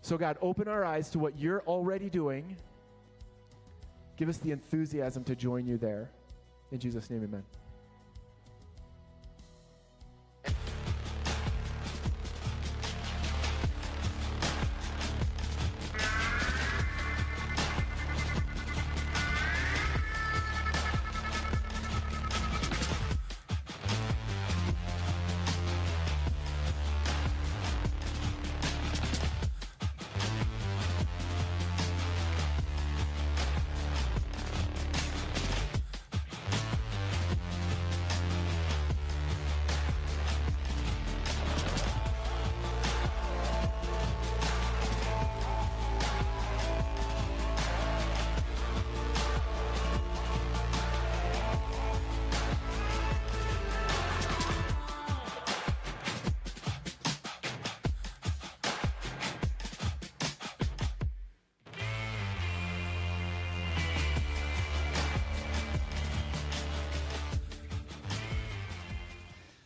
So God, open our eyes to what you're already doing. Give us the enthusiasm to join you there. In Jesus' name, amen.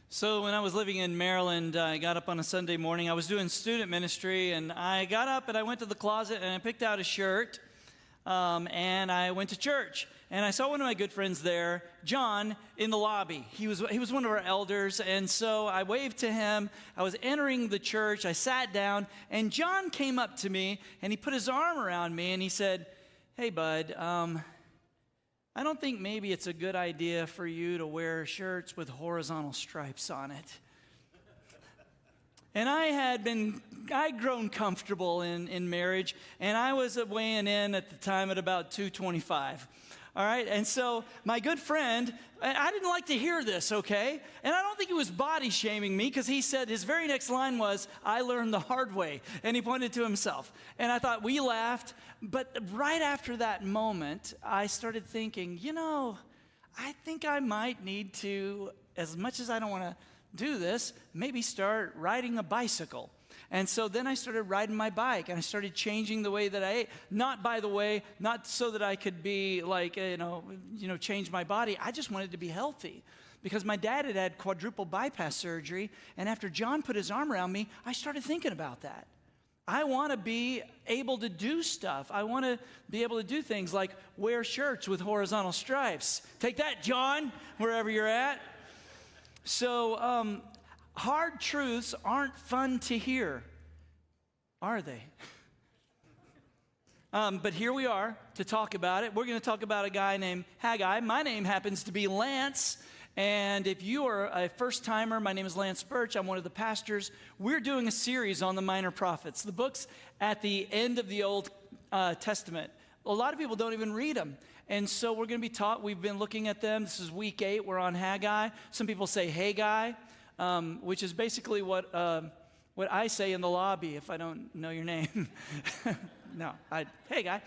So when I was living in Maryland, I got up on a Sunday morning. I was doing student ministry, and I got up and I went to the closet and I picked out a shirt, and I went to church. And I saw one of my good friends there, John, in the lobby. He was one of our elders, and so I waved to him. I was entering the church. I sat down, and John came up to me, and he put his arm around me, and he said, "Hey, bud, I don't think maybe it's a good idea for you to wear shirts with horizontal stripes on it." And I'd grown comfortable in marriage, and I was weighing in at the time at about 225. All right, and so my good friend, I didn't like to hear this, okay? And I don't think he was body shaming me, because he said his very next line was, "I learned the hard way," and he pointed to himself. And I thought, we laughed, but right after that moment, I started thinking, I think I might need to, as much as I don't want to do this, maybe start riding a bicycle. And so then I started riding my bike, and I started changing the way that I ate. Not so that I could be like, change my body. I just wanted to be healthy, because my dad had had quadruple bypass surgery. And after John put his arm around me, I started thinking about that. I want to be able to do stuff. I want to be able to do things like wear shirts with horizontal stripes. Take that, John, wherever you're at. So, hard truths aren't fun to hear, are they? But here we are to talk about it. We're going to talk about a guy named Haggai. My name happens to be Lance, and if you are a first-timer, my name is Lance Birch. I'm one of the pastors. We're doing a series on the minor prophets, the books at the end of the Old Testament. A lot of people don't even read them. And so we're going to be taught. We've been looking at them. This is week 8. We're on Haggai. Some people say Haggai, which is basically what I say in the lobby if I don't know your name. Hey, guy.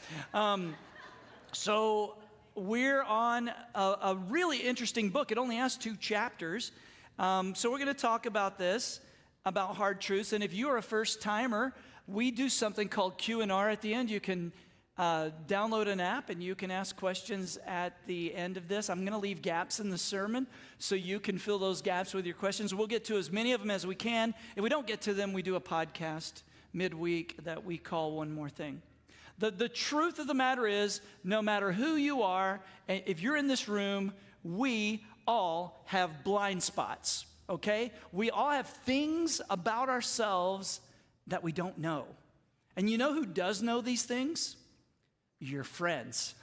So we're on a really interesting book. It only has 2 chapters. So we're going to talk about this, about hard truths. And if you are a first-timer, we do something called Q&R at the end. You can download an app, and you can ask questions at the end of this. I'm going to leave gaps in the sermon so you can fill those gaps with your questions. We'll get to as many of them as we can. If we don't get to them, we do a podcast midweek that we call One More Thing. The truth of the matter is, no matter who you are, if you're in this room, we all have blind spots, okay? We all have things about ourselves that we don't know. And you know who does know these things? Your friends.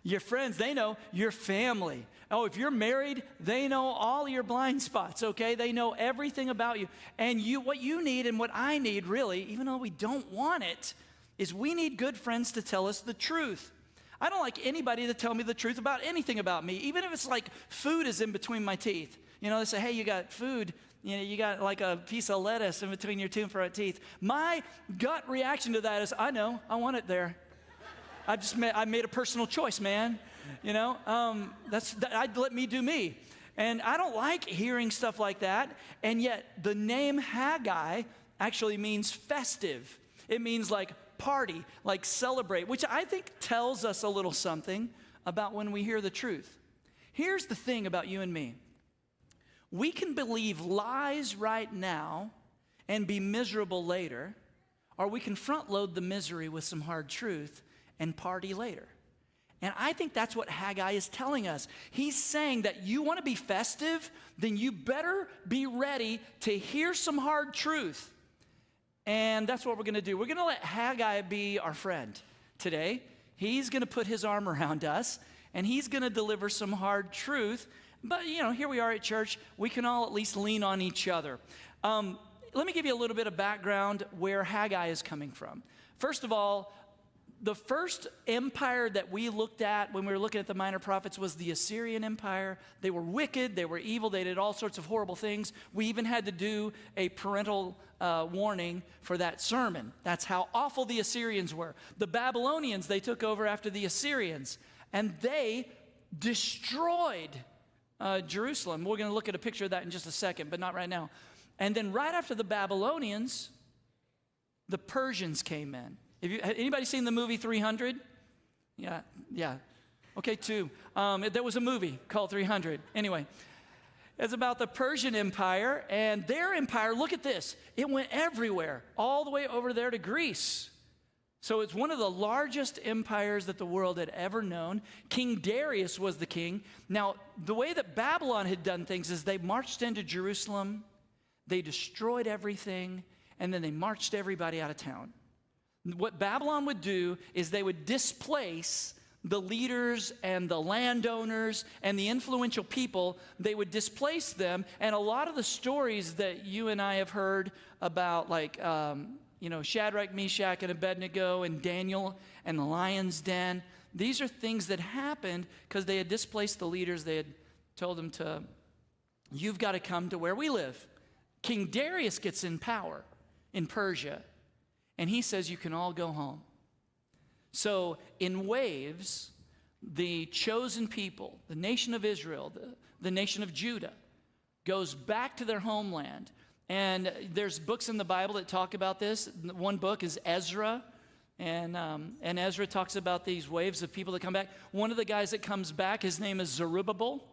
Your friends, they know. Your family. Oh, if you're married, they know all your blind spots, okay? They know everything about you. And what you need and what I need, really, even though we don't want it, is we need good friends to tell us the truth. I don't like anybody to tell me the truth about anything about me, even if it's like food is in between my teeth. They say, "Hey, you got food. You got like a piece of lettuce in between your 2 front teeth." My gut reaction to that is, I know, I want it there. I made a personal choice, man. Let me do me. And I don't like hearing stuff like that. And yet the name Haggai actually means festive. It means like party, like celebrate, which I think tells us a little something about when we hear the truth. Here's the thing about you and me. We can believe lies right now and be miserable later, or we can front load the misery with some hard truth and party later. And I think that's what Haggai is telling us. He's saying that you want to be festive, then you better be ready to hear some hard truth. And that's what we're going to do. We're going to let Haggai be our friend today. He's going to put his arm around us, and he's going to deliver some hard truth. But, here we are at church. We can all at least lean on each other. Let me give you a little bit of background where Haggai is coming from. First of all, the first empire that we looked at when we were looking at the minor prophets was the Assyrian Empire. They were wicked, they were evil, they did all sorts of horrible things. We even had to do a parental warning for that sermon. That's how awful the Assyrians were. The Babylonians, they took over after the Assyrians, and they destroyed Jerusalem. We're going to look at a picture of that in just a second, but not right now. And then right after the Babylonians, the Persians came in. Anybody seen the movie 300? Yeah. Okay, 2. There was a movie called 300. Anyway, it's about the Persian Empire, and their empire, look at this. It went everywhere, all the way over there to Greece. So it's one of the largest empires that the world had ever known. King Darius was the king. Now, the way that Babylon had done things is they marched into Jerusalem, they destroyed everything, and then they marched everybody out of town. What Babylon would do is they would displace the leaders and the landowners and the influential people. They would displace them, and a lot of the stories that you and I have heard about, like Shadrach, Meshach, and Abednego, and Daniel, and the lion's den, these are things that happened because they had displaced the leaders. They had told them you've got to come to where we live. King Darius gets in power in Persia, and he says you can all go home. So in waves, the chosen people, the nation of Israel, the nation of Judah, goes back to their homeland. And there's books in the Bible that talk about this. One book is Ezra, and Ezra talks about these waves of people that come back. One of the guys that comes back, his name is Zerubbabel.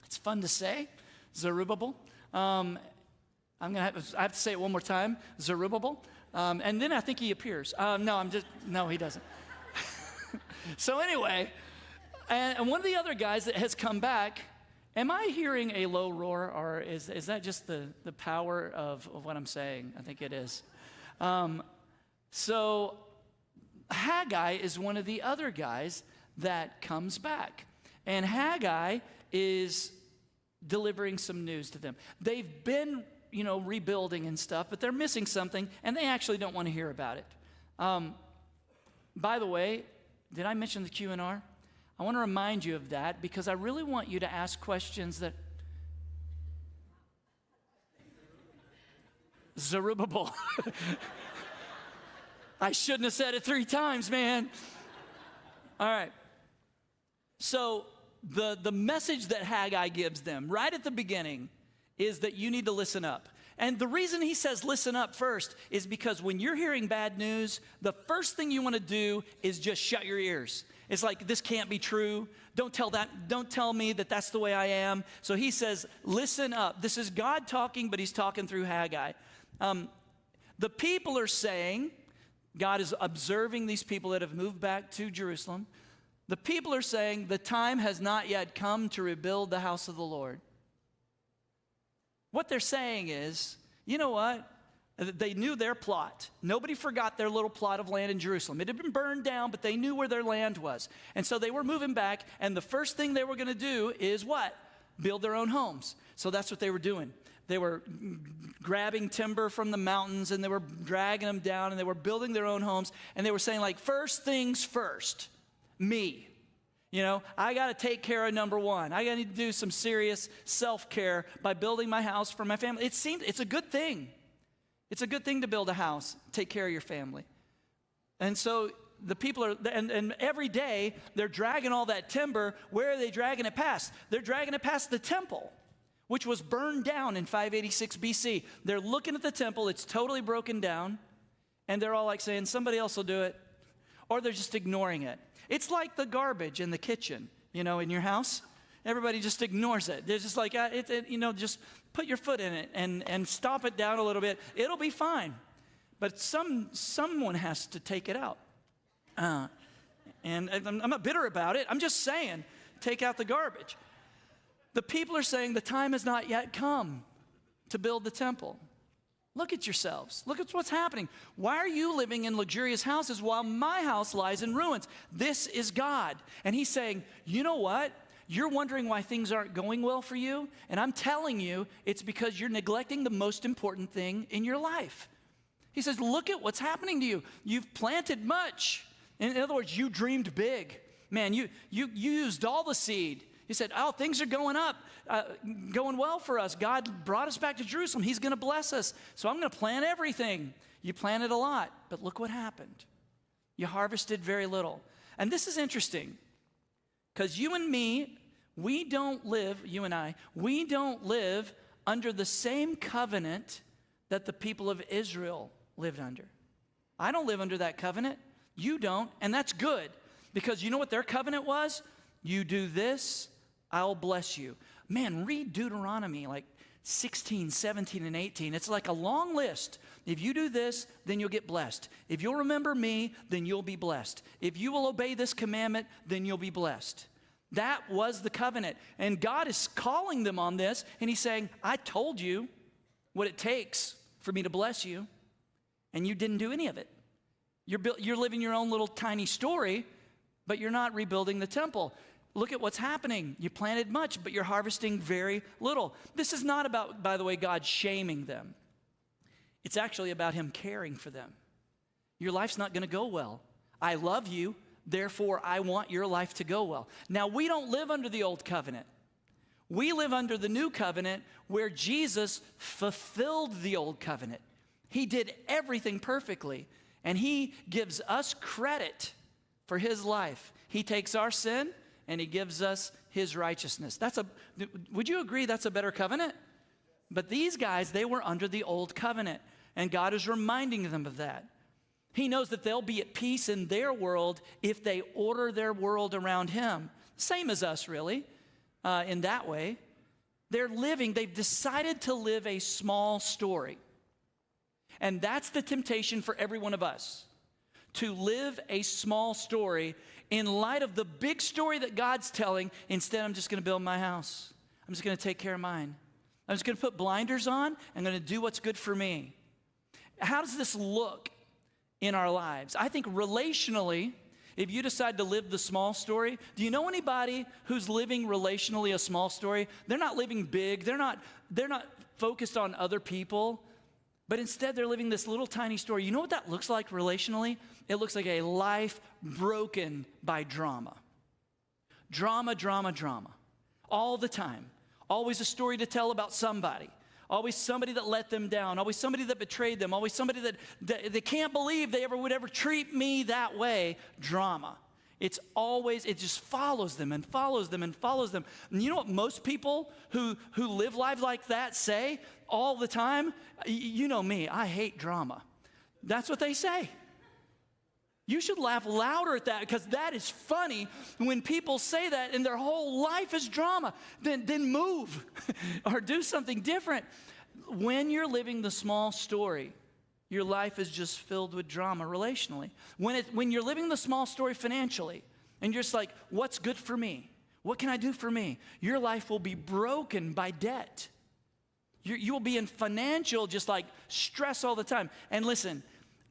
It's fun to say, Zerubbabel. I have to say it one more time, Zerubbabel. And then I think he appears. No, he doesn't. So anyway, and one of the other guys that has come back, am I hearing a low roar, or is that just the power of what I'm saying? I think it is. So Haggai is one of the other guys that comes back. And Haggai is delivering some news to them. They've been rebuilding and stuff, but they're missing something, and they actually don't want to hear about it. By the way, did I mention the Q&R? I want to remind you of that because I really want you to ask questions that... Zerubbabel. I shouldn't have said it 3 times, man. All right. So the message that Haggai gives them right at the beginning is that you need to listen up. And the reason he says listen up first is because when you're hearing bad news, the first thing you want to do is just shut your ears. It's like, this can't be true. Don't tell me that that's the way I am. So he says, listen up. This is God talking, but he's talking through Haggai. The people are saying, God is observing these people that have moved back to Jerusalem. The people are saying, the time has not yet come to rebuild the house of the Lord. What they're saying is, you know what? They knew their plot. Nobody forgot their little plot of land in Jerusalem. It had been burned down, but they knew where their land was. And so they were moving back, and the first thing they were going to do is what? Build their own homes. So that's what they were doing. They were grabbing timber from the mountains, and they were dragging them down, and they were building their own homes, and they were saying, like, first things first, me. I got to take care of number one. I got to need to do some serious self-care by building my house for my family. It's a good thing. It's a good thing to build a house, take care of your family. And so the people are, and every day they're dragging all that timber. Where are they dragging it past? They're dragging it past the temple, which was burned down in 586 BC. They're looking at the temple. It's totally broken down. And they're all like saying, somebody else will do it. Or they're just ignoring it. It's like the garbage in the kitchen, in your house. Everybody just ignores it. They're just like, just put your foot in it and stomp it down a little bit. It'll be fine. but someone has to take it out. And I'm not bitter about it. I'm just saying, take out the garbage. The people are saying the time has not yet come to build the temple. Look at yourselves. Look at what's happening. Why are you living in luxurious houses while my house lies in ruins? This is God. And he's saying, you know what? You're wondering why things aren't going well for you. And I'm telling you, it's because you're neglecting the most important thing in your life. He says, look at what's happening to you. You've planted much. In other words, you dreamed big. Man, you used all the seed. He said, oh, things are going up, going well for us. God brought us back to Jerusalem. He's going to bless us. So I'm going to plant everything. You planted a lot, but look what happened. You harvested very little. And this is interesting because you and me, we don't live under the same covenant that the people of Israel lived under. I don't live under that covenant. You don't, and that's good because you know what their covenant was? You do this, I'll bless you. Man, read Deuteronomy like 16, 17, and 18. It's like a long list. If you do this, then you'll get blessed. If you'll remember me, then you'll be blessed. If you will obey this commandment, then you'll be blessed. That was the covenant. And God is calling them on this, and he's saying, I told you what it takes for me to bless you, and you didn't do any of it. You're living your own little tiny story, but you're not rebuilding the temple. Look at what's happening. You planted much, but you're harvesting very little. This is not about, by the way, God shaming them. It's actually about him caring for them. Your life's not going to go well. I love you, therefore I want your life to go well. Now, we don't live under the old covenant. We live under the new covenant where Jesus fulfilled the old covenant. He did everything perfectly. And he gives us credit for his life. He takes our sin and he gives us his righteousness. Would you agree that's a better covenant? But these guys, they were under the old covenant. And God is reminding them of that. He knows that they'll be at peace in their world if they order their world around him. Same as us, really, in that way. They've decided to live a small story. And that's the temptation for every one of us, to live a small story in light of the big story that God's telling. Instead, I'm just going to build my house. I'm just going to take care of mine. I'm just going to put blinders on. I'm going to do what's good for me. How does this look in our lives? I think relationally, if you decide to live the small story, do you know anybody who's living relationally a small story? They're not living big. They're not focused on other people. But instead, they're living this little tiny story. You know what that looks like relationally? It looks like a life broken by drama. Drama, drama, drama. All the time. Always a story to tell about somebody. Always somebody that let them down. Always somebody that betrayed them. Always somebody that they can't believe they would ever treat me that way. Drama. It just follows them and follows them and follows them. And you know what most people who live lives like that say all the time? You know me, I hate drama. That's what they say. You should laugh louder at that because that is funny when people say that and their whole life is drama. Then move or do something different. When you're living the small story, your life is just filled with drama relationally. When you're living the small story financially, and you're just like, what's good for me? What can I do for me? Your life will be broken by debt. You will be in financial, just like stress all the time. And listen,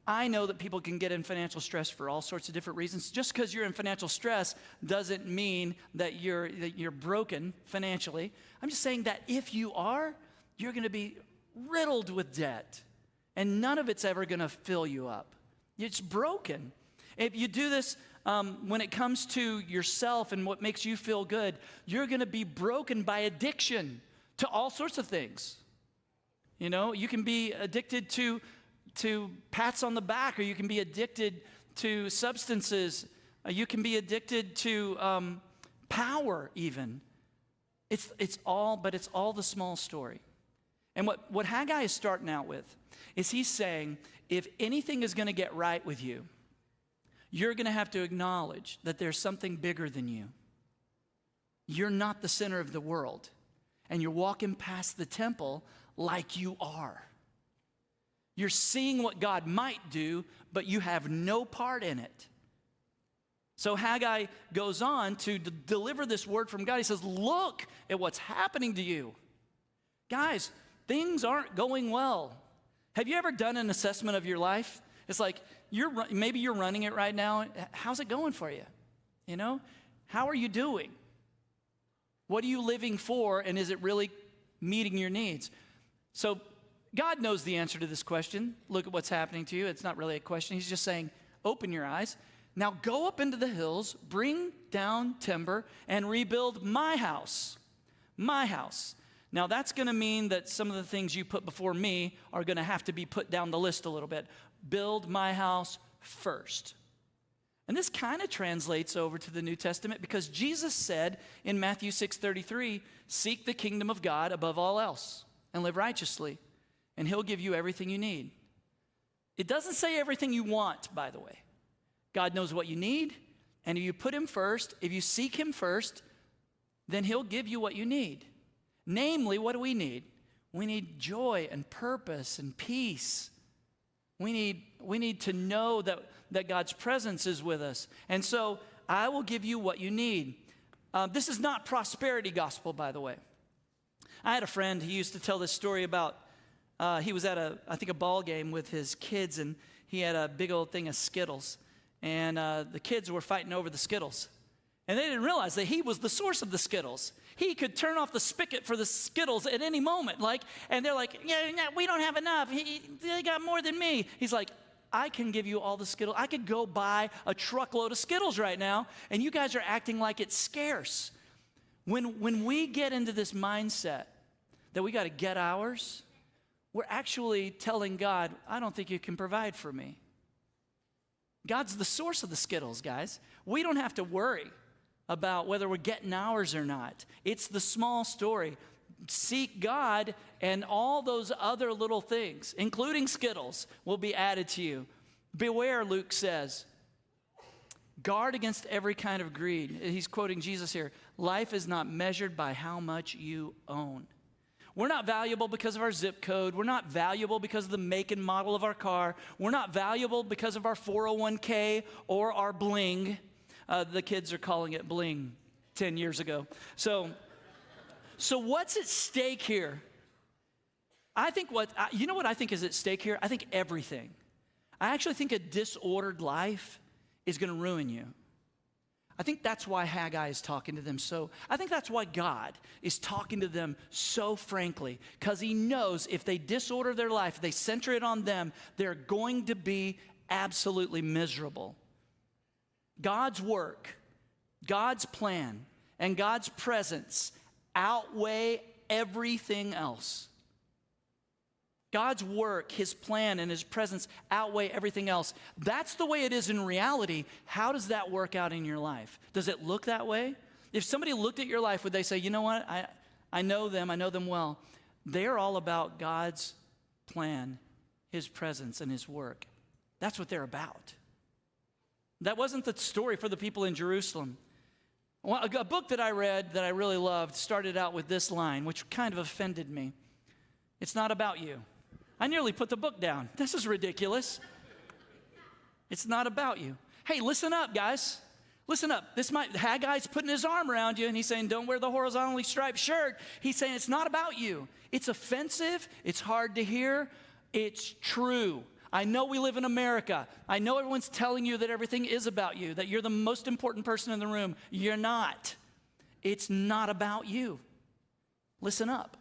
I know that people can get in financial stress for all sorts of different reasons. Just because you're in financial stress doesn't mean that you're broken financially. I'm just saying that if you are, you're going to be riddled with debt. And none of it's ever going to fill you up. It's broken. If you do this when it comes to yourself and what makes you feel good, you're going to be broken by addiction to all sorts of things. You know, you can be addicted to pats on the back, or you can be addicted to substances. You can be addicted to power even. It's all the small story. And what Haggai is starting out with is he's saying, if anything is going to get right with you, you're going to have to acknowledge that there's something bigger than you. You're not the center of the world, and you're walking past the temple like you are. You're seeing what God might do, but you have no part in it. So Haggai goes on to deliver this word from God. He says, look at what's happening to you. Guys, things aren't going well. Have you ever done an assessment of your life? It's like, maybe you're running it right now. How's it going for you? You know, how are you doing? What are you living for, and is it really meeting your needs? So God knows the answer to this question. Look at what's happening to you. It's not really a question. He's just saying, open your eyes. Now go up into the hills, bring down timber, and rebuild my house. My house. Now that's going to mean that some of the things you put before me are going to have to be put down the list a little bit. Build my house first. And this kind of translates over to the New Testament because Jesus said in Matthew 6:33, seek the kingdom of God above all else and live righteously, and he'll give you everything you need. It doesn't say everything you want, by the way. God knows what you need, and if you put him first, if you seek him first, then he'll give you what you need. Namely, what do we need? We need joy and purpose and peace. We need to know that God's presence is with us. And so I will give you what you need. This is not prosperity gospel, by the way. I had a friend, he used to tell this story about, he was at a ball game with his kids, and he had a big old thing of Skittles. And the kids were fighting over the Skittles. And they didn't realize that he was the source of the Skittles. He could turn off the spigot for the Skittles at any moment. And they're like, yeah, we don't have enough. They got more than me. He's like, I can give you all the Skittles. I could go buy a truckload of Skittles right now, and you guys are acting like it's scarce. When we get into this mindset that we got to get ours, we're actually telling God, I don't think you can provide for me. God's the source of the Skittles, guys. We don't have to worry about whether we're getting ours or not. It's the small story. Seek God, and all those other little things, including Skittles, will be added to you. Beware, Luke says. Guard against every kind of greed. He's quoting Jesus here. Life is not measured by how much you own. We're not valuable because of our zip code. We're not valuable because of the make and model of our car. We're not valuable because of our 401k or our bling. The kids are calling it bling 10 years ago. So what's at stake here? You know what I think is at stake here? I think everything. I actually think a disordered life is going to ruin you. I think that's why Haggai is talking to them I think that's why God is talking to them so frankly, because he knows if they disorder their life, they center it on them, they're going to be absolutely miserable. God's work, God's plan, and God's presence outweigh everything else. God's work, his plan, and his presence outweigh everything else. That's the way it is in reality. How does that work out in your life? Does it look that way? If somebody looked at your life, would they say, you know what, I know them well. They're all about God's plan, his presence, and his work. That's what they're about. That wasn't the story for the people in Jerusalem. A book that I read that I really loved started out with this line, which kind of offended me. It's not about you. I nearly put the book down. This is ridiculous. It's not about you. Hey, listen up, guys. Listen up. Haggai's putting his arm around you, and he's saying, don't wear the horizontally striped shirt. He's saying it's not about you. It's offensive. It's hard to hear. It's true. I know we live in America. I know everyone's telling you that everything is about you, that you're the most important person in the room. You're not. It's not about you. Listen up.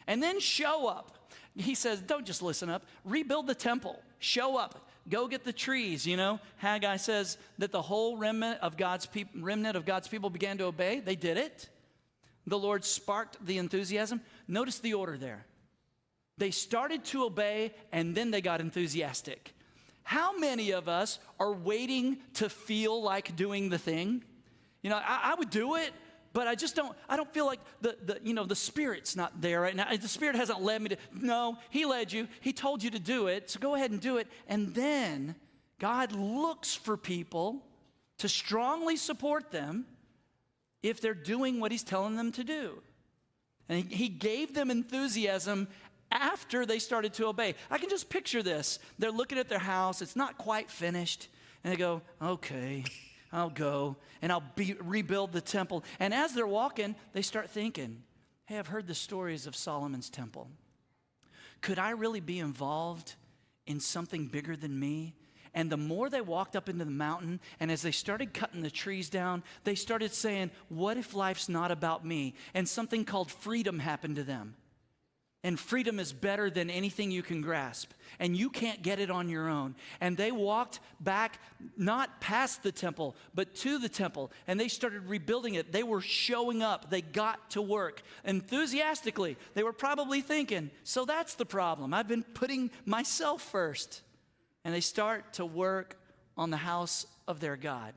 And then show up. He says, don't just listen up. Rebuild the temple. Show up. Go get the trees, you know. Haggai says that the whole remnant of God's people began to obey. They did it. The Lord sparked the enthusiasm. Notice the order there. They started to obey, and then they got enthusiastic. How many of us are waiting to feel like doing the thing? You know, I would do it, but I don't feel like the Spirit's not there right now. The Spirit hasn't led me to. No, he led you. He told you to do it, so go ahead and do it. And then God looks for people to strongly support them if they're doing what he's telling them to do. And he gave them enthusiasm after they started to obey. I can just picture this. They're looking at their house. It's not quite finished. And they go, okay, I'll go and I'll rebuild the temple. And as they're walking, they start thinking, hey, I've heard the stories of Solomon's temple. Could I really be involved in something bigger than me? And the more they walked up into the mountain, and as they started cutting the trees down, they started saying, what if life's not about me? And something called freedom happened to them. And freedom is better than anything you can grasp. And you can't get it on your own. And they walked back, not past the temple, but to the temple. And they started rebuilding it. They were showing up. They got to work enthusiastically. They were probably thinking, so that's the problem. I've been putting myself first. And they start to work on the house of their God.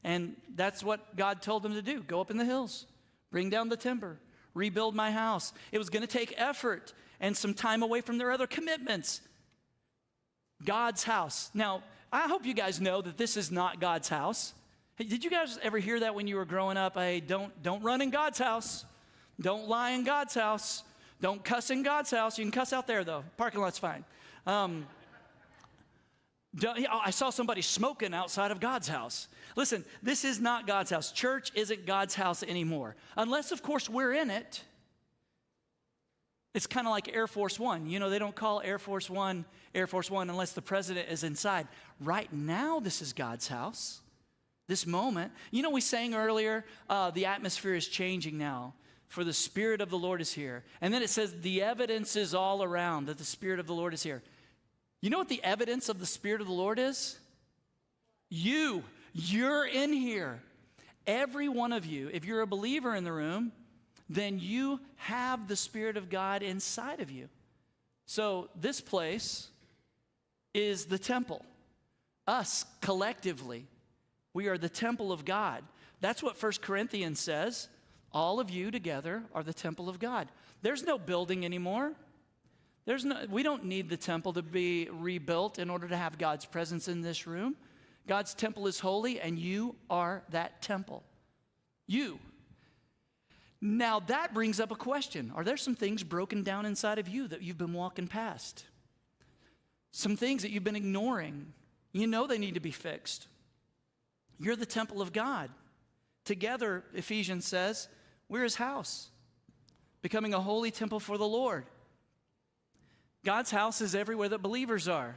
And that's what God told them to do. Go up in the hills, bring down the timber, rebuild my house. It was going to take effort and some time away from their other commitments. God's house. Now, I hope you guys know that this is not God's house. Hey, did you guys ever hear that when you were growing up? Hey, don't run in God's house. Don't lie in God's house. Don't cuss in God's house. You can cuss out there, though. Parking lot's fine. I saw somebody smoking outside of God's house. Listen, this is not God's house. Church isn't God's house anymore. Unless, of course, we're in it. It's kind of like Air Force One. You know, they don't call Air Force One unless the president is inside. Right now, this is God's house. This moment. You know, we sang earlier, the atmosphere is changing now, for the Spirit of the Lord is here. And then it says, the evidence is all around that the Spirit of the Lord is here. You know what the evidence of the Spirit of the Lord is? You're in here. Every one of you, if you're a believer in the room, then you have the Spirit of God inside of you. So this place is the temple. Us, collectively, we are the temple of God. That's what 1 Corinthians says. All of you together are the temple of God. There's no building anymore. We don't need the temple to be rebuilt in order to have God's presence in this room. God's temple is holy, and you are that temple. You. Now that brings up a question. Are there some things broken down inside of you that you've been walking past? Some things that you've been ignoring. You know they need to be fixed. You're the temple of God. Together, Ephesians says, we're his house, becoming a holy temple for the Lord. God's house is everywhere that believers are.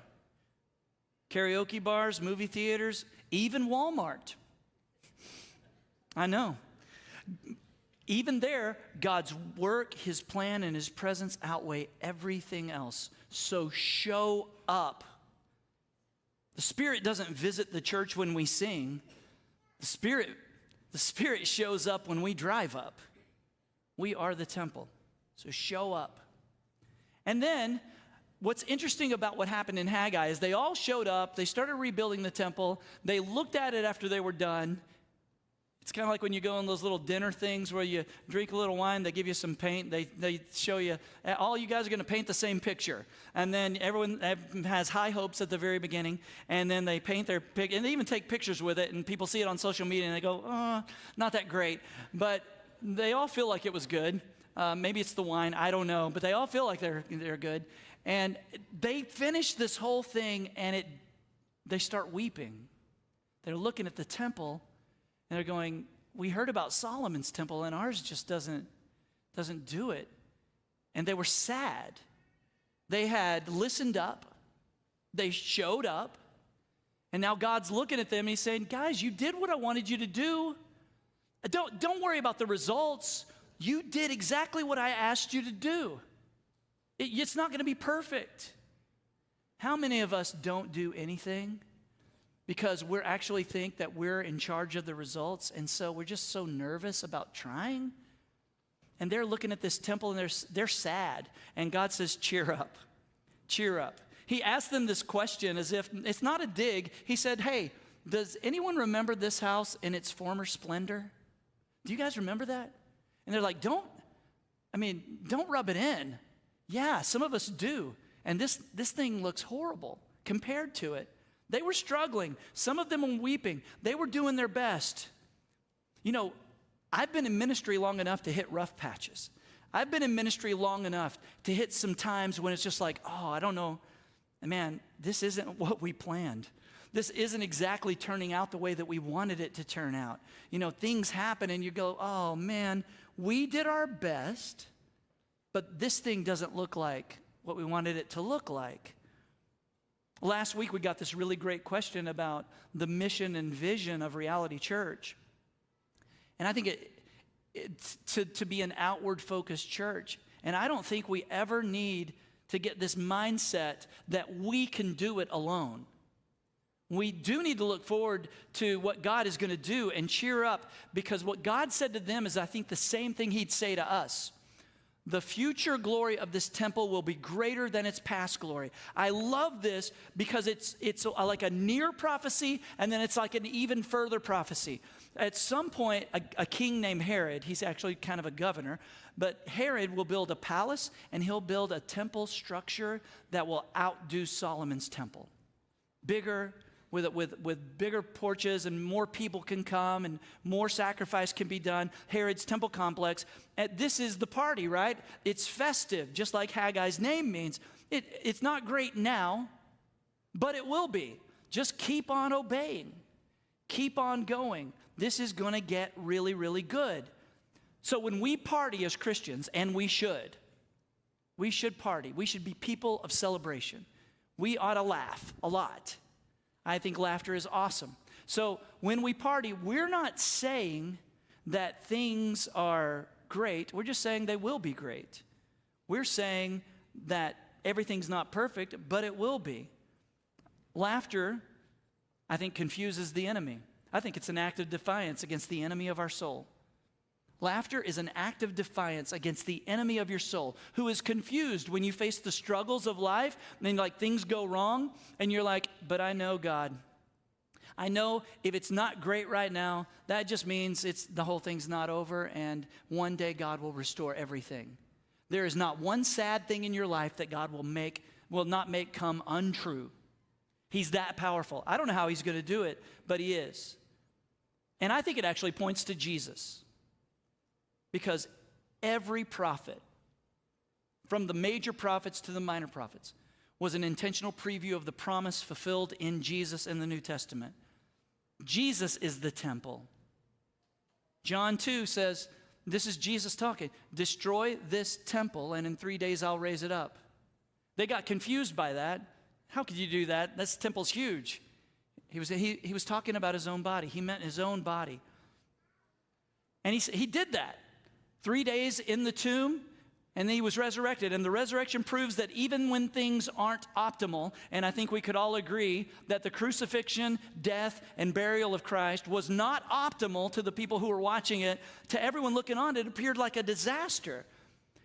Karaoke bars, movie theaters, even Walmart. I know. Even there, God's work, his plan, and his presence outweigh everything else. So show up. The Spirit doesn't visit the church when we sing. The Spirit shows up when we drive up. We are the temple. So show up. And then, what's interesting about what happened in Haggai is they all showed up, they started rebuilding the temple, they looked at it after they were done. It's kind of like when you go on those little dinner things where you drink a little wine, they give you some paint, they show you, all you guys are going to paint the same picture. And then everyone has high hopes at the very beginning, and then they paint their picture, and they even take pictures with it, and people see it on social media, and they go, not that great. But they all feel like it was good. Maybe it's the wine, I don't know, but they all feel like they're good. And they finish this whole thing, and they start weeping. They're looking at the temple, and they're going, we heard about Solomon's temple, and ours just doesn't do it. And they were sad. They had listened up. They showed up. And now God's looking at them, and he's saying, guys, you did what I wanted you to do. Don't worry about the results. You did exactly what I asked you to do. It's not going to be perfect. How many of us don't do anything because we actually think that we're in charge of the results, and so we're just so nervous about trying? And they're looking at this temple, and they're sad. And God says, cheer up. Cheer up. He asked them this question as if it's not a dig. He said, hey, does anyone remember this house in its former splendor? Do you guys remember that? And they're like, don't rub it in. Yeah, some of us do. And this thing looks horrible compared to it. They were struggling. Some of them were weeping. They were doing their best. You know, I've been in ministry long enough to hit rough patches. I've been in ministry long enough to hit some times when it's just like, oh, I don't know. Man, this isn't what we planned. This isn't exactly turning out the way that we wanted it to turn out. You know, things happen and you go, oh man, we did our best, but this thing doesn't look like what we wanted it to look like. Last week we got this really great question about the mission and vision of Reality Church. And I think to be an outward-focused church. And I don't think we ever need to get this mindset that we can do it alone. We do need to look forward to what God is going to do and cheer up, because what God said to them is, I think, the same thing he'd say to us. The future glory of this temple will be greater than its past glory. I love this because it's like a near prophecy, and then it's like an even further prophecy. At some point, a king named Herod, he's actually kind of a governor, but Herod will build a palace, and he'll build a temple structure that will outdo Solomon's temple. Bigger, with bigger porches, and more people can come, and more sacrifice can be done. Herod's temple complex. And this is the party, right? It's festive, just like Haggai's name means. It's not great now, but it will be. Just keep on obeying. Keep on going. This is going to get really, really good. So when we party as Christians, and we should party. We should be people of celebration. We ought to laugh a lot. I think laughter is awesome. So when we party, we're not saying that things are great. We're just saying they will be great. We're saying that everything's not perfect, but it will be. Laughter, I think, confuses the enemy. I think it's an act of defiance against the enemy of our soul. Laughter is an act of defiance against the enemy of your soul, who is confused when you face the struggles of life and like things go wrong, and you're like, but I know God. I know if it's not great right now, that just means the whole thing's not over, and one day God will restore everything. There is not one sad thing in your life that God will not make come untrue. He's that powerful. I don't know how he's going to do it, but he is. And I think it actually points to Jesus. Because every prophet, from the major prophets to the minor prophets, was an intentional preview of the promise fulfilled in Jesus in the New Testament. Jesus is the temple. John 2 says, this is Jesus talking, destroy this temple and in 3 days I'll raise it up. They got confused by that. How could you do that? This temple's huge. He was talking about his own body. He meant his own body. And he did that. 3 days in the tomb, and then he was resurrected. And the resurrection proves that even when things aren't optimal, and I think we could all agree that the crucifixion, death, and burial of Christ was not optimal to the people who were watching it. To everyone looking on, it appeared like a disaster.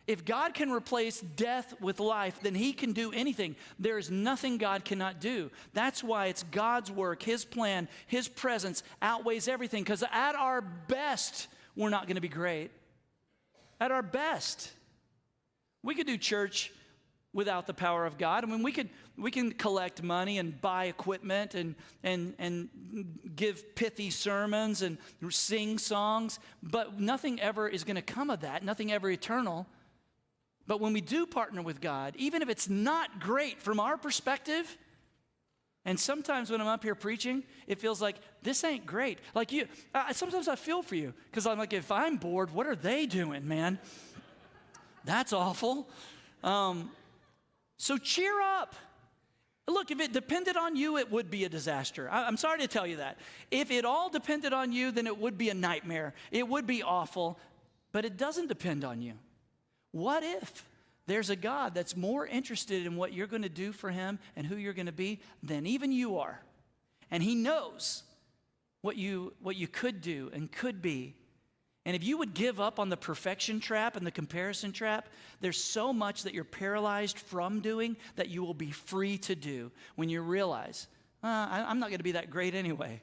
If God can replace death with life, then he can do anything. There is nothing God cannot do. That's why it's God's work, his plan, his presence outweighs everything. Because at our best, we're not going to be great. At our best, we could do church without the power of God. I mean, we can collect money and buy equipment and give pithy sermons and sing songs, but nothing ever is going to come of that, nothing ever eternal. But when we do partner with God, even if it's not great from our perspective, and sometimes when I'm up here preaching, it feels like this ain't great. Like sometimes I feel for you, because I'm like, if I'm bored, what are they doing, man? That's awful. So cheer up. Look, if it depended on you, it would be a disaster. I'm sorry to tell you that. If it all depended on you, then it would be a nightmare. It would be awful, but it doesn't depend on you. What if there's a God that's more interested in what you're going to do for him and who you're going to be than even you are? And he knows what you could do and could be. And if you would give up on the perfection trap and the comparison trap, there's so much that you're paralyzed from doing that you will be free to do when you realize, I'm not going to be that great anyway.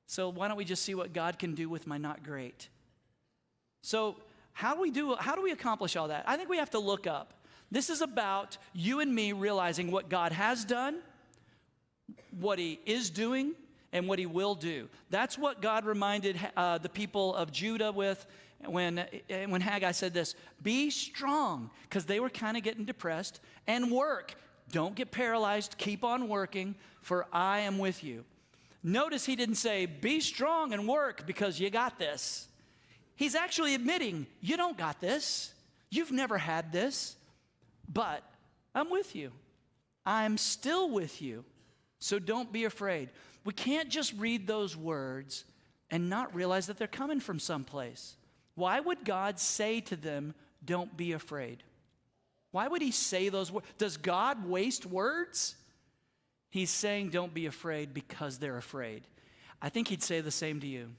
So why don't we just see what God can do with my not great? So how do we accomplish all that? I think we have to look up. This is about you and me realizing what God has done, what he is doing, and what he will do. That's what God reminded the people of Judah with when Haggai said this, be strong, because they were kind of getting depressed, and work. Don't get paralyzed, keep on working, for I am with you. Notice he didn't say, be strong and work because you got this. He's actually admitting, you don't got this. You've never had this, but I'm with you. I'm still with you, so don't be afraid. We can't just read those words and not realize that they're coming from someplace. Why would God say to them, don't be afraid? Why would he say those words? Does God waste words? He's saying don't be afraid because they're afraid. I think he'd say the same to you.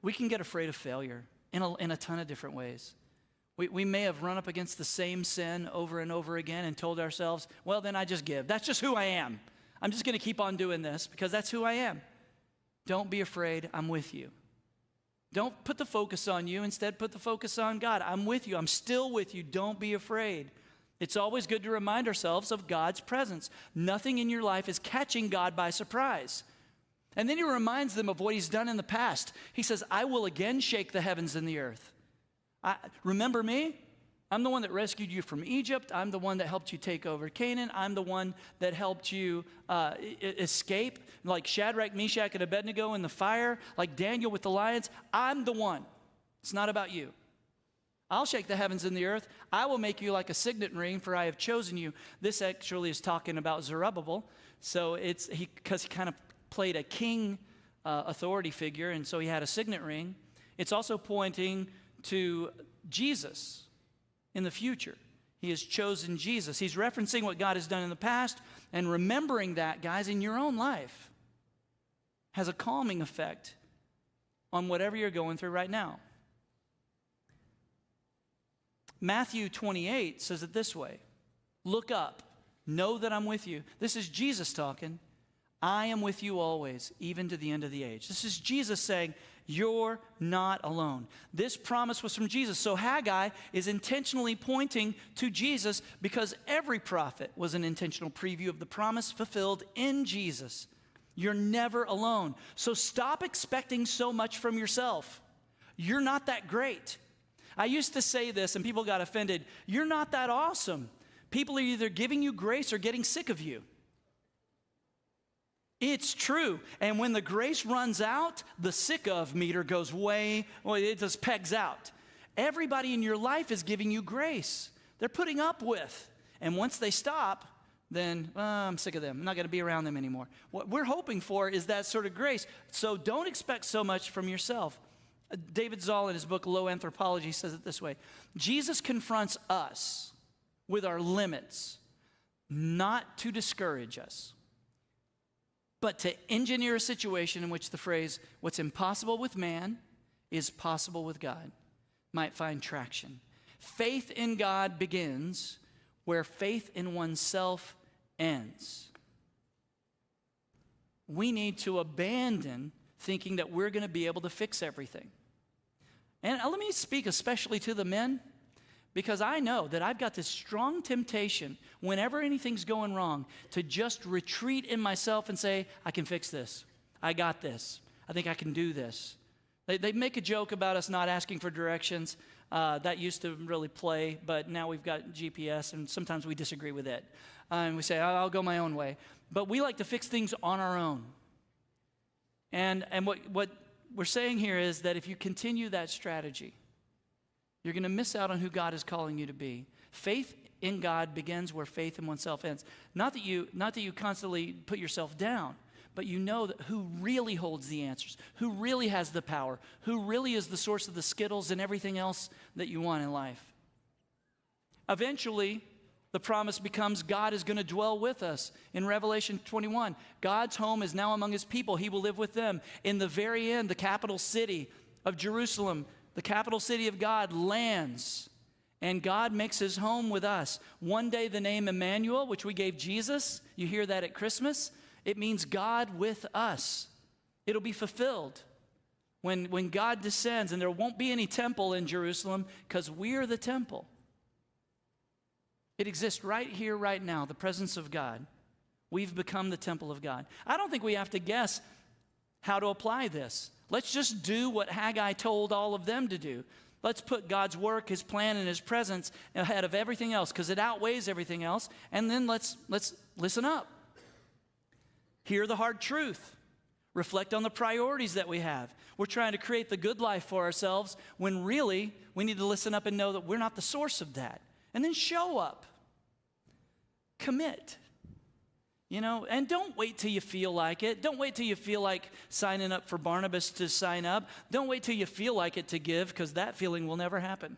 We can get afraid of failure in a ton of different ways. We may have run up against the same sin over and over again and told ourselves, well, then I just give. That's just who I am. I'm just going to keep on doing this because that's who I am. Don't be afraid. I'm with you. Don't put the focus on you. Instead, put the focus on God. I'm with you. I'm still with you. Don't be afraid. It's always good to remind ourselves of God's presence. Nothing in your life is catching God by surprise. And then he reminds them of what he's done in the past. He says, I will again shake the heavens and the earth. Remember me? I'm the one that rescued you from Egypt. I'm the one that helped you take over Canaan. I'm the one that helped you escape, like Shadrach, Meshach, and Abednego in the fire, like Daniel with the lions. I'm the one. It's not about you. I'll shake the heavens and the earth. I will make you like a signet ring, for I have chosen you. This actually is talking about Zerubbabel. So because he kind of played a king authority figure, and so he had a signet ring. It's also pointing to Jesus. In the future, he has chosen Jesus. He's referencing what God has done in the past, and remembering that, guys, in your own life has a calming effect on whatever you're going through right now. Matthew 28 says it this way, look up, know that I'm with you. This is Jesus talking. I am with you always, even to the end of the age. This is Jesus saying, you're not alone. This promise was from Jesus. So Haggai is intentionally pointing to Jesus because every prophet was an intentional preview of the promise fulfilled in Jesus. You're never alone. So stop expecting so much from yourself. You're not that great. I used to say this and people got offended. You're not that awesome. People are either giving you grace or getting sick of you. It's true. And when the grace runs out, the sick of meter goes it just pegs out. Everybody in your life is giving you grace. They're putting up with. And once they stop, then I'm sick of them. I'm not going to be around them anymore. What we're hoping for is that sort of grace. So don't expect so much from yourself. David Zoll in his book, Low Anthropology, says it this way. Jesus confronts us with our limits, not to discourage us, but to engineer a situation in which the phrase, what's impossible with man is possible with God, might find traction. Faith in God begins where faith in oneself ends. We need to abandon thinking that we're going to be able to fix everything. And let me speak especially to the men, because I know that I've got this strong temptation whenever anything's going wrong to just retreat in myself and say, I can fix this. I got this. I think I can do this. They make a joke about us not asking for directions. That used to really play, but now we've got GPS, and sometimes we disagree with it. And we say, I'll go my own way. But we like to fix things on our own. And what we're saying here is that if you continue that strategy, you're going to miss out on who God is calling you to be. Faith in God begins where faith in oneself ends. Not that you constantly put yourself down, but you know that who really holds the answers, who really has the power, who really is the source of the Skittles and everything else that you want in life. Eventually, the promise becomes God is going to dwell with us. In Revelation 21, God's home is now among his people. He will live with them. In the very end, the capital city of Jerusalem, the capital city of God, lands, and God makes his home with us. One day the name Emmanuel, which we gave Jesus, you hear that at Christmas, it means God with us. It'll be fulfilled when God descends, and there won't be any temple in Jerusalem because we're the temple. It exists right here, right now, the presence of God. We've become the temple of God. I don't think we have to guess how to apply this. Let's just do what Haggai told all of them to do. Let's put God's work, his plan, and his presence ahead of everything else because it outweighs everything else. And then let's listen up. Hear the hard truth. Reflect on the priorities that we have. We're trying to create the good life for ourselves when really we need to listen up and know that we're not the source of that. And then show up. Commit. And don't wait till you feel like it. Don't wait till you feel like signing up for Barnabas to sign up. Don't wait till you feel like it to give, because that feeling will never happen.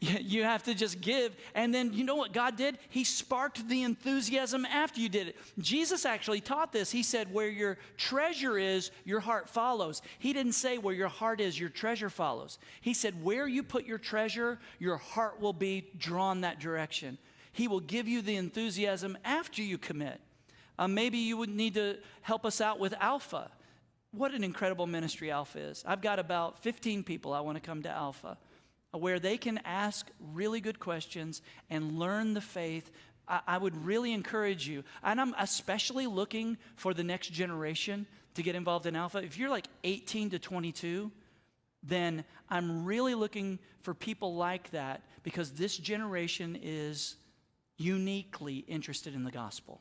You have to just give. And then you know what God did? He sparked the enthusiasm after you did it. Jesus actually taught this. He said, where your treasure is, your heart follows. He didn't say where your heart is, your treasure follows. He said, where you put your treasure, your heart will be drawn that direction. He will give you the enthusiasm after you commit. Maybe you would need to help us out with Alpha. What an incredible ministry Alpha is. I've got about 15 people I want to come to Alpha, where they can ask really good questions and learn the faith. I would really encourage you. And I'm especially looking for the next generation to get involved in Alpha. If you're like 18 to 22, then I'm really looking for people like that, because this generation is uniquely interested in the gospel.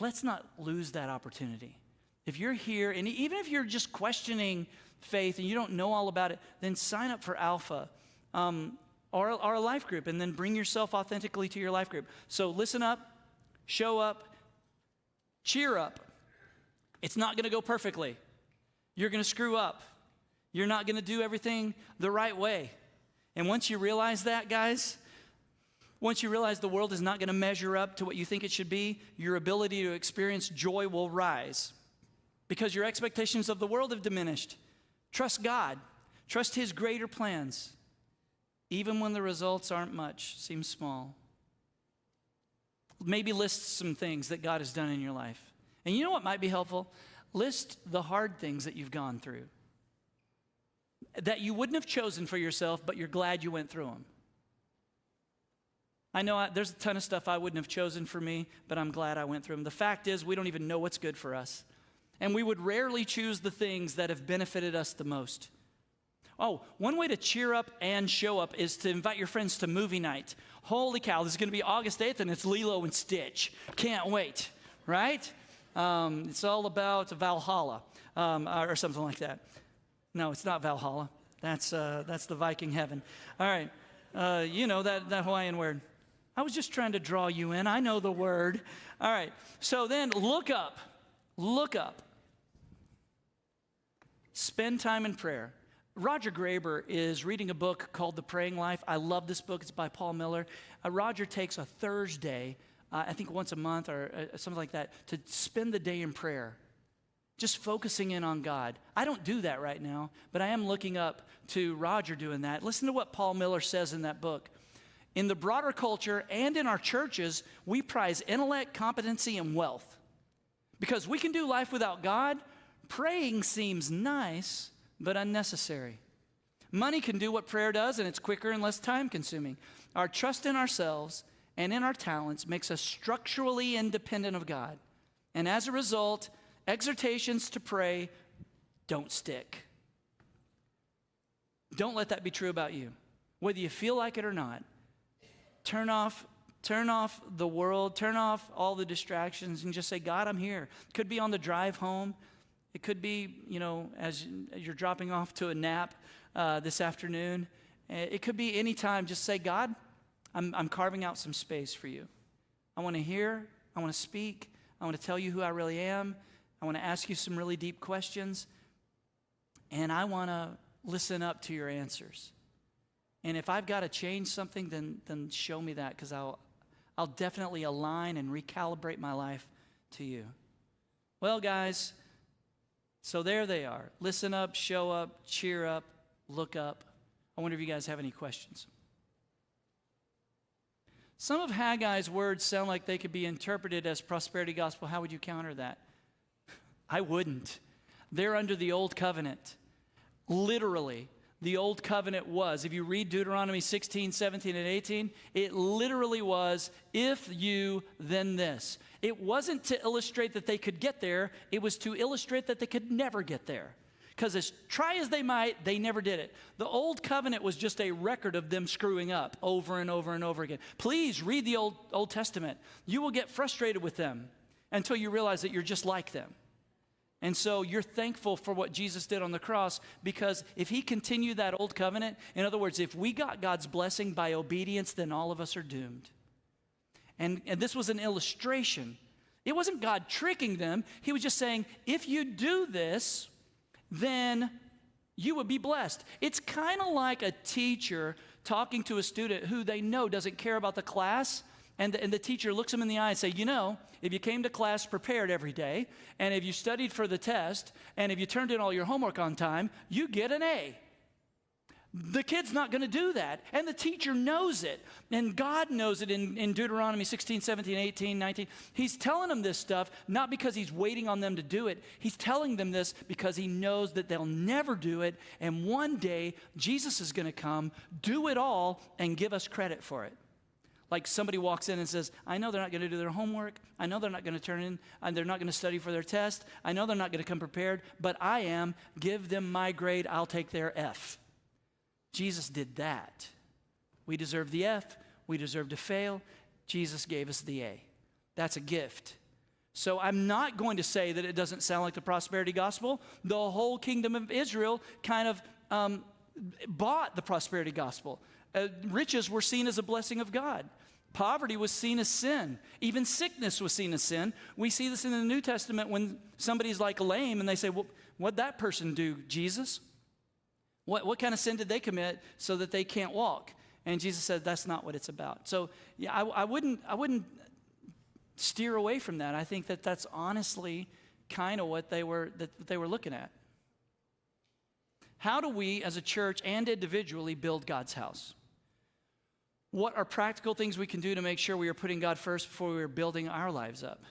Let's not lose that opportunity. If you're here, and even if you're just questioning faith and you don't know all about it, then sign up for Alpha or a life group, and then bring yourself authentically to your life group. So listen up, show up, cheer up. It's not going to go perfectly. You're going to screw up. You're not going to do everything the right way. And once you realize that, guys, once you realize the world is not going to measure up to what you think it should be, your ability to experience joy will rise, because your expectations of the world have diminished. Trust God. Trust his greater plans, even when the results aren't much, seem small. Maybe list some things that God has done in your life. And you know what might be helpful? List the hard things that you've gone through, that you wouldn't have chosen for yourself, but you're glad you went through them. I know there's a ton of stuff I wouldn't have chosen for me, but I'm glad I went through them. The fact is, we don't even know what's good for us. And we would rarely choose the things that have benefited us the most. Oh, one way to cheer up and show up is to invite your friends to movie night. Holy cow, this is going to be August 8th, and it's Lilo and Stitch. Can't wait, right? It's all about Valhalla or something like that. No, it's not Valhalla. That's the Viking heaven. All right, that Hawaiian word. I was just trying to draw you in. I know the word. All right. So then look up. Look up. Spend time in prayer. Roger Graber is reading a book called The Praying Life. I love this book. It's by Paul Miller. Roger takes a Thursday, I think once a month or something like that, to spend the day in prayer, just focusing in on God. I don't do that right now, but I am looking up to Roger doing that. Listen to what Paul Miller says in that book. In the broader culture and in our churches, we prize intellect, competency, and wealth. Because we can do life without God, praying seems nice, but unnecessary. Money can do what prayer does, and it's quicker and less time-consuming. Our trust in ourselves and in our talents makes us structurally independent of God. And as a result, exhortations to pray don't stick. Don't let that be true about you, whether you feel like it or not. Turn off the world, turn off all the distractions, and just say, God, I'm here. It could be on the drive home. It could be, as you're dropping off to a nap this afternoon. It could be any time. Just say, God, I'm carving out some space for you. I want to hear. I want to speak. I want to tell you who I really am. I want to ask you some really deep questions. And I want to listen up to your answers. And if I've got to change something, then show me that, because I'll definitely align and recalibrate my life to you. Well, guys, so there they are. Listen up, show up, cheer up, look up. I wonder if you guys have any questions. Some of Haggai's words sound like they could be interpreted as prosperity gospel. How would you counter that? I wouldn't. They're under the old covenant. Literally, the old covenant was. If you read Deuteronomy 16, 17, and 18, it literally was, if you, then this. It wasn't to illustrate that they could get there. It was to illustrate that they could never get there. Because as try as they might, they never did it. The old covenant was just a record of them screwing up over and over and over again. Please read the Old Testament. You will get frustrated with them until you realize that you're just like them. And so you're thankful for what Jesus did on the cross, because if he continued that old covenant, in other words, if we got God's blessing by obedience, then all of us are doomed. And this was an illustration. It wasn't God tricking them. He was just saying, if you do this, then you would be blessed. It's kind of like a teacher talking to a student who they know doesn't care about the class, and the teacher looks them in the eye and say, you know, if you came to class prepared every day, and if you studied for the test, and if you turned in all your homework on time, you get an A. The kid's not going to do that, and the teacher knows it, and God knows it in Deuteronomy 16, 17, 18, 19. He's telling them this stuff not because he's waiting on them to do it. He's telling them this because he knows that they'll never do it, and one day Jesus is going to come, do it all, and give us credit for it. Like somebody walks in and says, I know they're not going to do their homework. I know they're not going to turn in, and they're not going to study for their test. I know they're not going to come prepared, but I am. Give them my grade. I'll take their F. Jesus did that. We deserve the F. We deserve to fail. Jesus gave us the A. That's a gift. So I'm not going to say that it doesn't sound like the prosperity gospel. The whole kingdom of Israel kind of bought the prosperity gospel. Riches were seen as a blessing of God. Poverty was seen as sin. Even sickness was seen as sin. We see this in the New Testament when somebody's like lame and they say, well, what'd that person do, Jesus? What kind of sin did they commit so that they can't walk? And Jesus said, that's not what it's about. So yeah, I wouldn't steer away from that. I think that that's honestly kind of what they were looking at. How do we as a church and individually build God's house? What are practical things we can do to make sure we are putting God first before we are building our lives up?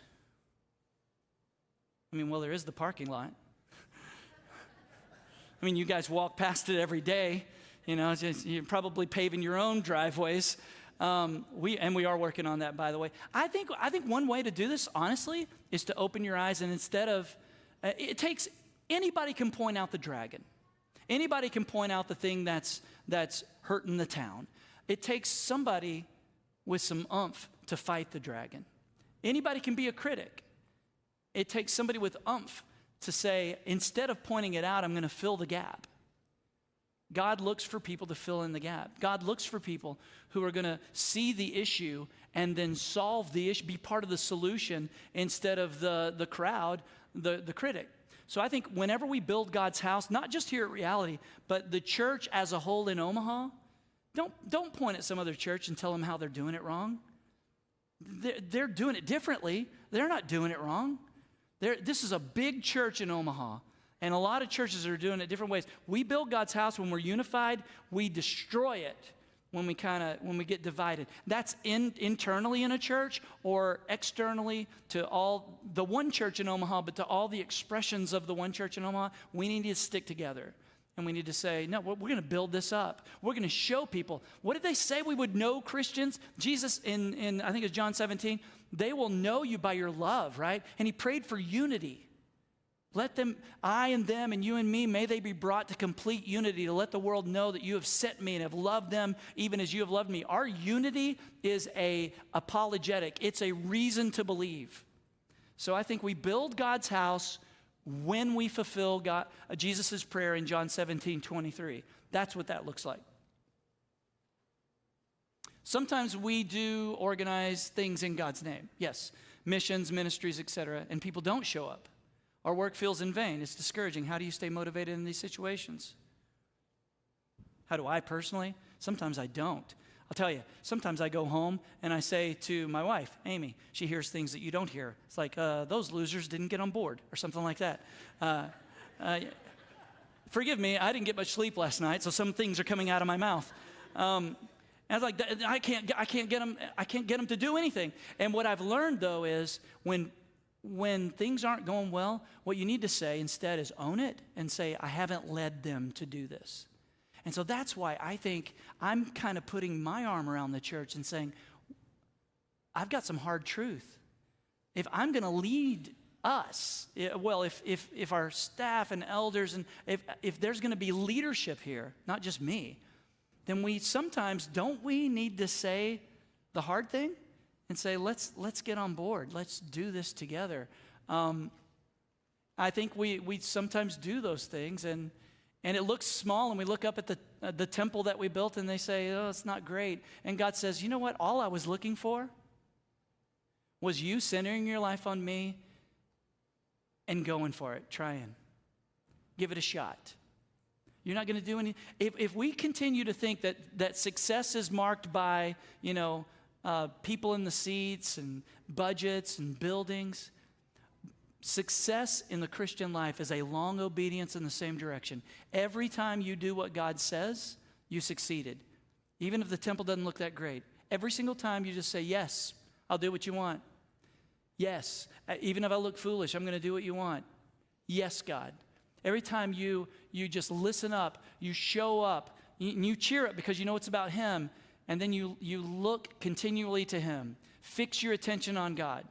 I mean, well, there is the parking lot. I mean, you guys walk past it every day. You know, you're probably paving your own driveways. We are working on that, by the way. I think one way to do this, honestly, is to open your eyes, and instead of, anybody can point out the dragon. Anybody can point out the thing that's hurting the town. It takes somebody with some oomph to fight the dragon. Anybody can be a critic. It takes somebody with oomph to say, instead of pointing it out, I'm going to fill the gap. God looks for people to fill in the gap. God looks for people who are going to see the issue and then solve the issue, be part of the solution instead of the crowd, the critic. So I think whenever we build God's house, not just here at Reality, but the church as a whole in Omaha, don't point at some other church and tell them how they're doing it wrong. They're doing it differently. They're not doing it wrong. This is a big church in Omaha, and a lot of churches are doing it different ways. We build God's house when we're unified. We destroy it when we get divided. That's internally in a church or externally to all the one church in Omaha, but to all the expressions of the one church in Omaha. We need to stick together. And we need to say, no, we're going to build this up. We're going to show people. What did they say we would know Christians? Jesus in I think it's John 17, they will know you by your love, right? And he prayed for unity. Let them, I and them and you and me, may they be brought to complete unity to let the world know that you have sent me and have loved them even as you have loved me. Our unity is a apologetic. It's a reason to believe. So I think we build God's house when we fulfill Jesus' prayer in John 17:23. That's what that looks like. Sometimes we do organize things in God's name. Yes, missions, ministries, etc., and people don't show up. Our work feels in vain. It's discouraging. How do you stay motivated in these situations? How do I personally? Sometimes I don't. I'll tell you, sometimes I go home and I say to my wife, Amy, she hears things that you don't hear. It's like, those losers didn't get on board or something like that. Forgive me, I didn't get much sleep last night, so some things are coming out of my mouth. And I was like, I can't get them to do anything. And what I've learned, though, is when things aren't going well, what you need to say instead is own it and say, I haven't led them to do this. And so that's why I think I'm kind of putting my arm around the church and saying, I've got some hard truth. If I'm going to lead us, if our staff and elders, and if there's going to be leadership here, not just me, then we sometimes, don't we need to say the hard thing and say, let's get on board. Let's do this together. I think we sometimes do those things, and it looks small, and we look up at the temple that we built, and they say, oh, it's not great. And God says, you know what? All I was looking for was you centering your life on me and going for it, trying. Give it a shot. You're not going to do any. If we continue to think that success is marked by, people in the seats and budgets and buildings, success in the Christian life is a long obedience in the same direction. Every time you do what God says, you succeeded. Even if the temple doesn't look that great. Every single time you just say, yes, I'll do what you want. Yes, even if I look foolish, I'm going to do what you want. Yes, God. Every time you just listen up, you show up, you cheer up because you know it's about Him, and then you look continually to Him. Fix your attention on God.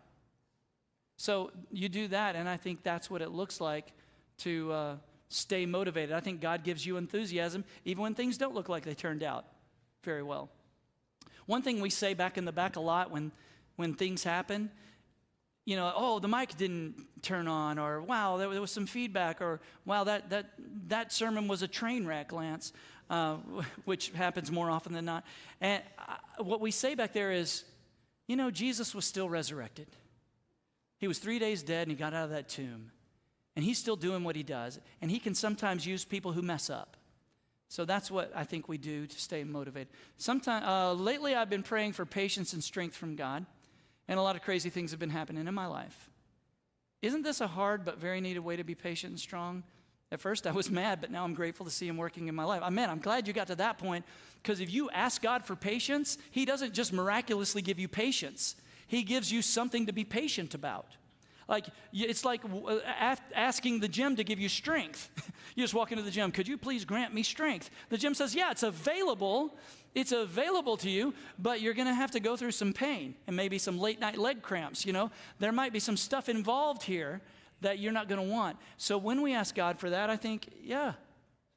So you do that, and I think that's what it looks like to stay motivated. I think God gives you enthusiasm even when things don't look like they turned out very well. One thing we say back in the back a lot when things happen, oh, the mic didn't turn on, or wow, there was some feedback, or wow, that sermon was a train wreck, Lance, which happens more often than not. And what we say back there is, Jesus was still resurrected. He was 3 days dead, and He got out of that tomb. And He's still doing what He does. And He can sometimes use people who mess up. So that's what I think we do to stay motivated. Lately, I've been praying for patience and strength from God. And a lot of crazy things have been happening in my life. Isn't this a hard but very needed way to be patient and strong? At first I was mad, but now I'm grateful to see Him working in my life. I'm glad you got to that point, because if you ask God for patience, He doesn't just miraculously give you patience. He gives you something to be patient about. It's like asking the gym to give you strength. You just walk into the gym, could you please grant me strength? The gym says, yeah, it's available. It's available to you, but you're going to have to go through some pain and maybe some late night leg cramps, There might be some stuff involved here that you're not going to want. So when we ask God for that, I think, yeah,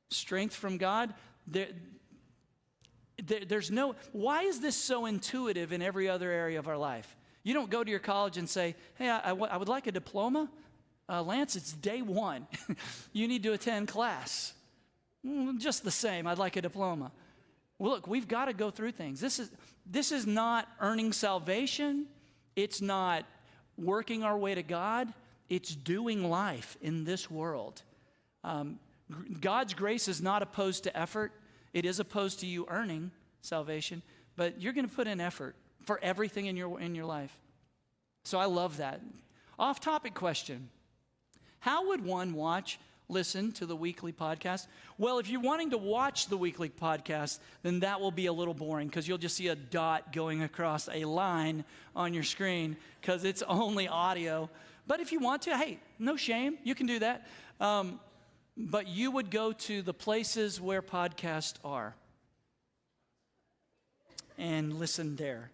strength from God. There's no, why is this so intuitive in every other area of our life? You don't go to your college and say, hey, I would like a diploma. Lance, it's day one. You need to attend class. Just the same, I'd like a diploma. Well, look, we've got to go through things. This is not earning salvation. It's not working our way to God. It's doing life in this world. God's grace is not opposed to effort. It is opposed to you earning salvation, but you're going to put in effort for everything in your life. So I love that. Off-topic question. How would one listen to the weekly podcast? Well, if you're wanting to watch the weekly podcast, then that will be a little boring, because you'll just see a dot going across a line on your screen because it's only audio. But if you want to, hey, no shame, you can do that. But you would go to the places where podcasts are and listen there.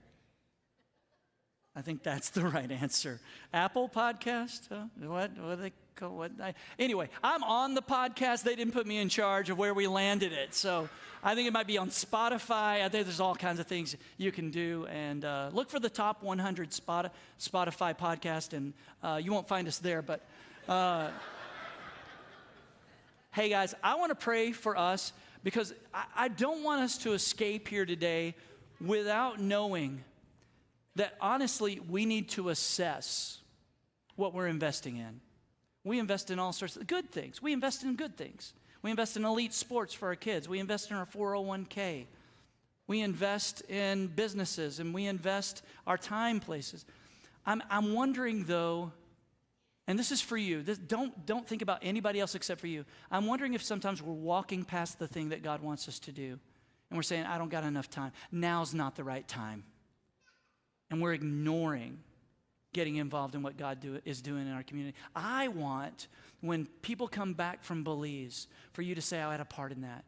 I think that's the right answer. Apple Podcast? What do they call it? Anyway, I'm on the podcast. They didn't put me in charge of where we landed it. So I think it might be on Spotify. I think there's all kinds of things you can do. And look for the top 100 Spotify podcast, and you won't find us there. But hey, guys, I want to pray for us, because I don't want us to escape here today without knowing that, honestly, we need to assess what we're investing in. We invest in all sorts of good things. We invest in good things. We invest in elite sports for our kids. We invest in our 401k. We invest in businesses, and we invest our time places. I'm wondering, though, and this is for you. Don't think about anybody else except for you. I'm wondering if sometimes we're walking past the thing that God wants us to do, and we're saying, I don't got enough time. Now's not the right time. And we're ignoring getting involved in what God is doing in our community. I want, when people come back from Belize, for you to say, I had a part in that.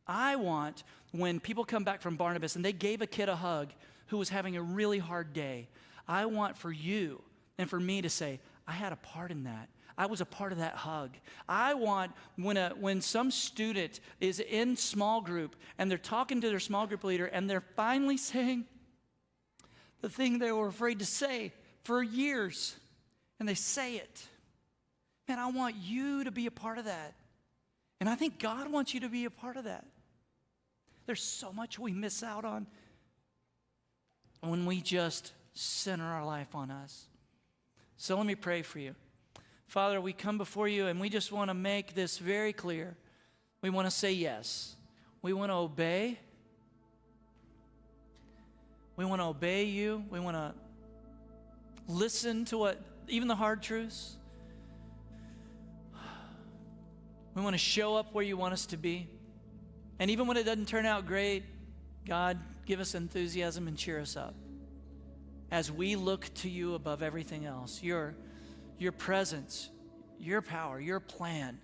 I want when people come back from Barnabas and they gave a kid a hug who was having a really hard day, I want for you and for me to say, I had a part in that. I was a part of that hug. I want when some student is in small group and they're talking to their small group leader and they're finally saying the thing they were afraid to say for years, and they say it. Man, I want you to be a part of that. And I think God wants you to be a part of that. There's so much we miss out on when we just center our life on us. So let me pray for you. Father, we come before you and we just want to make this very clear. We want to say yes. We want to obey. We want to obey you. We want to listen to even the hard truths. We want to show up where you want us to be. And even when it doesn't turn out great, God, give us enthusiasm and cheer us up as we look to you above everything else. Your presence, your power, your plan.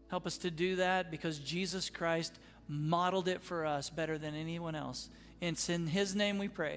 Help us to do that because Jesus Christ modeled it for us better than anyone else. It's in his name we pray.